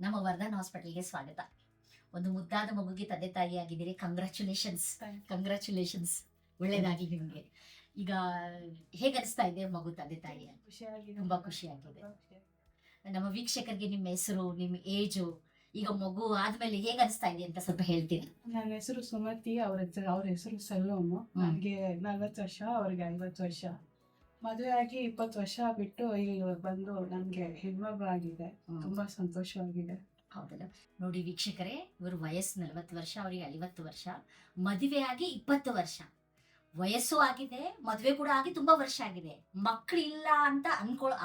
ನಮ್ಮ ವರ್ಧನ್ ಹಾಸ್ಪಿಟಲ್ಗೆ ಸ್ವಾಗತ. ಒಂದು ಮುದ್ದಾದ ಮಗುಗೆ ತಂದೆ ತಾಯಿ ಆಗಿದ್ದೀರಿ. ಕಂಗ್ರ್ಯಾಚುಲೇಷನ್ಸ್, ಒಳ್ಳೇದಾಗಿ ನಿಮಗೆ. ಈಗ ಹೇಗೆ ಅನಿಸ್ತಾ ಇದೆ ಮಗು ತಂದೆ ತಾಯಿ? ತುಂಬಾ ಖುಷಿಯಾಗಿದೆ. ನಮ್ಮ ವೀಕ್ಷಕರಿಗೆ ನಿಮ್ಮ ಹೆಸರು, ನಿಮ್ಮ ಏಜು, ಈಗ ಮಗು ಆದ್ಮೇಲೆ ಹೇಗೆ ಅನಿಸ್ತಾ ಇದೆ ಅಂತ ಸ್ವಲ್ಪ ಹೇಳ್ತೀರಾ? ನನ್ನ ಹೆಸರು ಸುಮತಿ, ಅವ್ರ ಹೆಸರು ಸೆಲ್ಲೋಮು. ನನಗೆ 40 ವರ್ಷ, ಅವ್ರಿಗೆ 50 ವರ್ಷ. ಮದುವೆ ಆಗಿ 20 ವರ್ಷ ಬಿಟ್ಟು ಇಲ್ಲಿ ಬಂದು ನನಗೆ ಹೆಣ್ಮಗು ಆಗಿದೆ. ತುಂಬಾ ಸಂತೋಷವಾಗಿದೆ. ಹೌದಲ್ಲ ನೋಡಿ ವೀಕ್ಷಕರೇ, ಇವರು ವಯಸ್ಸು 40 ವರ್ಷ, ಅವರಿಗೆ 50 ವರ್ಷ. ಮದುವೆ ಆಗಿ 20 ವರ್ಷ, ವಯಸ್ಸು ಆಗಿದೆ, ಮದುವೆ ಕೂಡ ಆಗಿ ತುಂಬಾ ವರ್ಷ ಆಗಿದೆ. ಮಕ್ಕಳಿಲ್ಲ ಅಂತ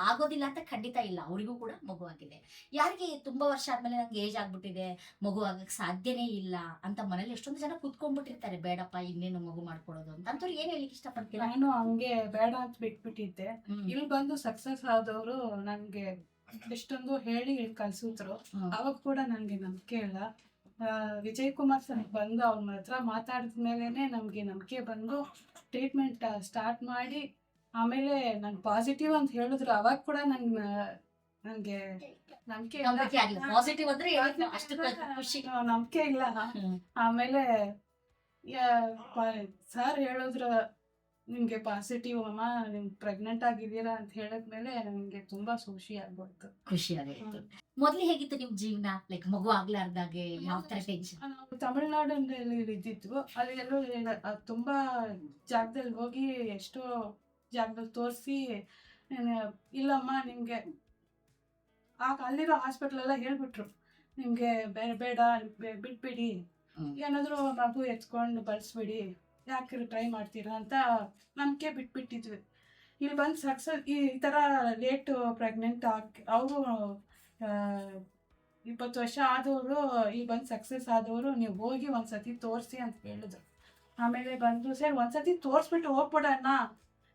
ಆಗೋದಿಲ್ಲ ಅಂತ ಖಂಡಿತ ಇಲ್ಲ, ಅವರಿಗೂ ಕೂಡ ಮಗು ಆಗಿದೆ. ಯಾರಿಗೆ ತುಂಬಾ ವರ್ಷ ಆದ್ಮೇಲೆ ನಂಗೆ ಏಜ್ ಆಗ್ಬಿಟ್ಟಿದೆ, ಮಗು ಆಗಕ್ಕೆ ಸಾಧ್ಯನೇ ಇಲ್ಲ ಅಂತ ಮನೇಲಿ ಎಷ್ಟೊಂದು ಜನ ಕುತ್ಕೊಂಡ್ಬಿಟ್ಟಿರ್ತಾರೆ, ಬೇಡಪ್ಪ ಇನ್ನೇನು ಮಗು ಮಾಡ್ಕೊಡೋದು ಅಂತ. ಅಂತವ್ರು ಏನ್ ಹೇಳಿಕ್ ಇಷ್ಟಪಡ್ತೀರಾ? ನಾನು ಹಂಗೆ ಬೇಡ ಅಂತ ಬಿಟ್ಬಿಟ್ಟಿದ್ದೆ. ಇಲ್ಲಿ ಬಂದು ಸಕ್ಸಸ್ ಆದವರು ನನ್ಗೆ ಎಷ್ಟೊಂದು ಹೇಳಿ ಇಲ್ಲಿ ಕಲ್ಸಿದ್ರು. ಅವಾಗ ಕೂಡ ನನ್ಗೆ ನಂಬಿಕೆ ಇಲ್ಲ. ವಿಜಯ್ ಕುಮಾರ್ ಸರ್ ಬಂದು ಅವ್ರ ಹತ್ರ ಮಾತಾಡಿದ್ಮೇಲೆ ನಮ್ಗೆ ನಂಬಿಕೆ ಬಂದು ಟ್ರೀಟ್ಮೆಂಟ್ ಸ್ಟಾರ್ಟ್ ಮಾಡಿ, ಆಮೇಲೆ ನನ್ ಪಾಸಿಟಿವ್ ಅಂತ ಹೇಳಿದ್ರು. ಅವಾಗ ಕೂಡ ನನ್ಗೆ ನಂಬಿಕೆ ಇಲ್ಲ. ಆಮೇಲೆ ಸರ್ ಹೇಳಿದ್ರು, ನಿಮ್ಗೆ ಪಾಸಿಟಿವ್ ಅಮ್ಮ, ನಿಮ್ ಪ್ರೆಗ್ನೆಂಟ್ ಆಗಿದ್ದೀರಾ ಅಂತ ಹೇಳಿದ್ಮೇಲೆ ನಮ್ಗೆ ತುಂಬಾ ಖುಷಿ ಆಗೋಯ್ತು. ಮೊದ್ಲು ಹೇಗಿತ್ತು ನಿಮ್ ಜೀವನ? ಲೈಕ್ ಮಗು ಆಗ್ಲಾರ್ದಾಗೆ ಯಾವ ತರ ಟೆನ್ಷನ್? ನಾವು ತಮಿಳ್ನಾಡಲ್ಲಿ ಇದ್ದಿದ್ವು. ಅಲ್ಲಿ ಎಲ್ಲೂ ತುಂಬಾ ಜಾಗದಲ್ಲಿ ಹೋಗಿ ಎಷ್ಟೋ ಜಾಗದಲ್ಲಿ ತೋರಿಸಿ, ಇಲ್ಲಮ್ಮ ನಿಮ್ಗೆ ಅಲ್ಲಿರೋ ಹಾಸ್ಪಿಟಲ್ ಎಲ್ಲ ಹೇಳ್ಬಿಟ್ರು, ನಿಮ್ಗೆ ಬೇಡ ಬಿಟ್ಬಿಡಿ, ಏನಾದ್ರು ಮಗು ಎತ್ಕೊಂಡು ಬಳಸ್ಬಿಡಿ, ಯಾಕೆ ಟ್ರೈ ಮಾಡ್ತೀರಾ ಅಂತ ನಂಬಿಕೆ ಬಿಟ್ಬಿಟ್ಟಿದ್ವಿ. ಇಲ್ಲಿ ಬಂದು ಸಕ್ಸಸ್ ಈ ಥರ ಲೇಟ್ ಪ್ರೆಗ್ನೆಂಟ್ ಅವರು 20 ವರ್ಷ ಆದವರು ಇಲ್ಲಿ ಬಂದು ಸಕ್ಸಸ್ ಆದವರು, ನೀವು ಹೋಗಿ ಒಂದ್ಸತಿ ತೋರಿಸಿ ಅಂತ ಹೇಳಿದ್ರು. ಆಮೇಲೆ ಬಂದು ಸರ್ ಒಂದ್ಸತಿ ತೋರಿಸ್ಬಿಟ್ಟು ಹೋಗ್ಬಿಡೋಣ,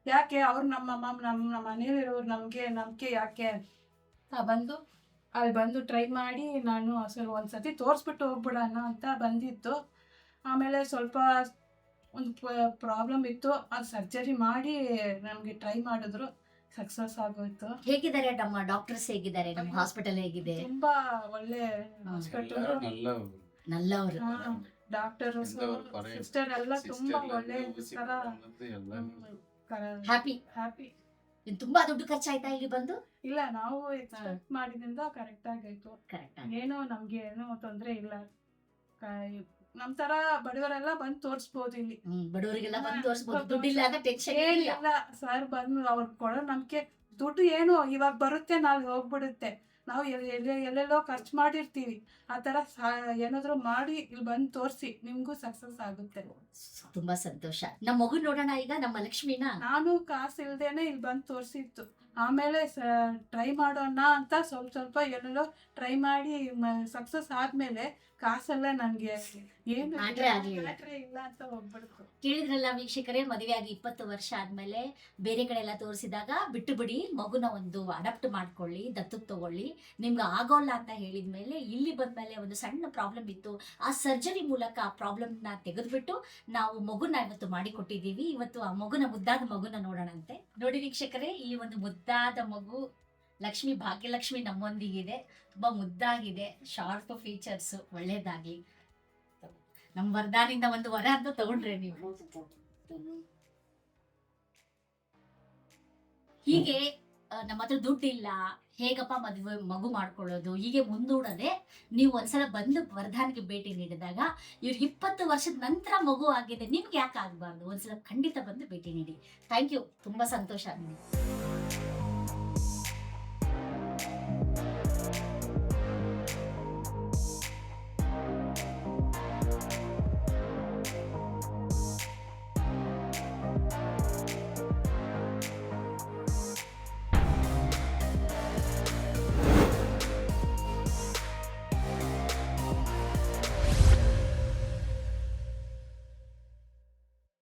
ಯಾಕೆ ಅವ್ರು ನಮ್ಮ ಮನೇಲಿರೋರು ನಮಗೆ ನಂಬಿಕೆ ಯಾಕೆ ಬಂದು ಅಲ್ಲಿ ಬಂದು ಟ್ರೈ ಮಾಡಿ ನಾನು ಸರ್ ಒಂದ್ಸತಿ ತೋರಿಸ್ಬಿಟ್ಟು ಹೋಗ್ಬಿಡೋಣ ಅಂತ ಬಂದಿತ್ತು. ಆಮೇಲೆ ಸ್ವಲ್ಪ ಒಂದು ಪ್ರಾಬ್ಲಮ್ ಇತ್ತು, ಅದು ಸರ್ಜರಿ ಮಾಡಿ ನಮಗೆ ಟ್ರೈ ಮಾಡಿದ್ರು, ಸಕ್ಸಸ್ ಆಗೋಯ್ತು. ಹೇಗಿದ್ದಾರೆ ನಮ್ಮ ಡಾಕ್ಟರ್ಸ್? ಹೇಗಿದ್ದಾರೆ ನಮ್ಮ ಹಾಸ್ಪಿಟಲ್? ಹೇಗಿದೆ? ತುಂಬಾ ಒಳ್ಳೆ ಹಾಸ್ಪಿಟಲ್, ನಲ್ಲವರು ಡಾಕ್ಟರ್ ಸಿಸ್ಟರ್ ಎಲ್ಲ ತುಂಬಾ ಒಳ್ಳೆ ಹ್ಯಾಪಿ. ತುಂಬಾ ದುಡ್ಡು ಖರ್ಚಾಯ್ತಾ ಇಲ್ಲಿ ಬಂದು? ಇಲ್ಲ, ನಾವು ಎಕ್ಸ್ಪೆಕ್ಟ್ ಮಾಡಿದ್ರಿಂದ ಕರೆಕ್ಟ್ ಆಗೈತು. ಏನೋ ನಮ್ಗೆ ಏನೋ ತೊಂದ್ರೆ ಇಲ್ಲ. ನಮ್ ತರ ಬಡವರೆಲ್ಲ ಬಂದು ತೋರಿಸ್ಬೋದು ಇಲ್ಲಿ. ಬಡವರಿಗೆಲ್ಲ ಬಂದು ತೋರಿಸ್ಬೋದು, ದುಡ್ಡಿಲ್ಲ ಅಂತ ಟೆನ್ಷನ್ ಏನಿಲ್ಲ. ಸರ್ ಬಂದು ಅವ್ರು ಕೊಡೋ ನಮ್ಗೆ ದುಡ್ಡು ಏನು ಇವಾಗ ಬರುತ್ತೆ, ನಾಳೆ ಹೋಗ್ಬಿಡುತ್ತೆ. ನಾವು ಎಲ್ಲೆಲ್ಲೋ ಖರ್ಚು ಮಾಡಿರ್ತೀವಿ. ಆ ತರ ಏನಾದ್ರು ಮಾಡಿ ಇಲ್ಲಿ ಬಂದು ತೋರಿಸಿ, ನಿಮ್ಗೂ ಸಕ್ಸಸ್ ಆಗುತ್ತೆ. ತುಂಬಾ ಸಂತೋಷ. ನಮ್ಮ ಮಗು ನೋಡೋಣ ಈಗ, ನಮ್ಮ ಲಕ್ಷ್ಮಿನ. ನಾನು ಕಾಸು ಇಲ್ದೇನೆ ಇಲ್ಲಿ ಬಂದು ತೋರಿಸಿತ್ತು. ಆಮೇಲೆ ಟ್ರೈ ಮಾಡೋಣ ಅಂತ ಸ್ವಲ್ಪ ಎಲ್ಲೆಲ್ಲೋ ಟ್ರೈ ಮಾಡಿ ಸಕ್ಸಸ್ ಆದ್ಮೇಲೆ ಕಾಸೆಲ್ಲ ನನ್ಗೆ ಏನು ಇಲ್ಲ ಅಂತ ಹೋಗ್ಬಿಡ್ತು. ಕೇಳಿದ್ರಲ್ಲ ವೀಕ್ಷಕರೇ, ಮದುವೆ ಆಗಿ 20 ವರ್ಷ ಆದ್ಮೇಲೆ ಬೇರೆ ಕಡೆ ಎಲ್ಲ ತೋರಿಸಿದಾಗ ಬಿಟ್ಟು ಬಿಡಿ, ಮಗುನ ಒಂದು ಅಡಾಪ್ಟ್ ಮಾಡ್ಕೊಳ್ಳಿ, ದತ್ತಕ್ಕೆ ತಗೊಳ್ಳಿ, ನಿಮ್ಗೆ ಆಗೋಲ್ಲ ಅಂತ ಹೇಳಿದ್ಮೇಲೆ ಇಲ್ಲಿ ಬಂದ್ಮೇಲೆ ಒಂದು ಸಣ್ಣ ಪ್ರಾಬ್ಲಮ್ ಇತ್ತು, ಆ ಸರ್ಜರಿ ಮೂಲಕ ಆ ಪ್ರಾಬ್ಲಮ್ನ ತೆಗೆದ್ಬಿಟ್ಟು ನಾವು ಮಗುನ ಇವತ್ತು ಮಾಡಿಕೊಟ್ಟಿದ್ದೀವಿ. ಇವತ್ತು ಆ ಮಗುನ, ಮುದ್ದಾದ ಮಗುನ ನೋಡೋಣಂತೆ. ನೋಡಿ ವೀಕ್ಷಕರೇ, ಇಲ್ಲಿ ಒಂದು ಮುದ್ದಾದ ಮಗು ಲಕ್ಷ್ಮಿ, ಭಾಗ್ಯಲಕ್ಷ್ಮಿ ನಮ್ಮೊಂದಿಗಿದೆ. ತುಂಬಾ ಮುದ್ದಾಗಿದೆ, ಶಾರ್ಪ್ ಫೀಚರ್ಸ್, ಒಳ್ಳೇದಾಗಿ. ನಮ್ಮ ವರ್ಧಾನಿಂದ ಒಂದು ವರ ಅಂತ ತಗೊಂಡ್ರೆ ನೀವು. ಹೀಗೆ ನಮ್ಮ ಹತ್ರ ದುಡ್ಡಿಲ್ಲ, ಹೇಗಪ್ಪ ಮಗು ಮಾಡ್ಕೊಳ್ಳೋದು, ಹೀಗೆ ಮುಂದೂಡದೆ ನೀವು ಒಂದ್ಸಲ ಬಂದು ವರ್ಧಾನ್ಗೆ ಭೇಟಿ ನೀಡಿದಾಗ, ಇವ್ರು 20 ವರ್ಷದ ನಂತರ ಮಗು ಆಗಿದೆ, ನಿಮ್ಗೆ ಯಾಕೆ ಆಗ್ಬಾರ್ದು? ಒಂದ್ಸಲ ಖಂಡಿತ ಬಂದು ಭೇಟಿ ನೀಡಿ. ಥ್ಯಾಂಕ್ ಯು, ತುಂಬಾ ಸಂತೋಷ ಆಗಿದೆ.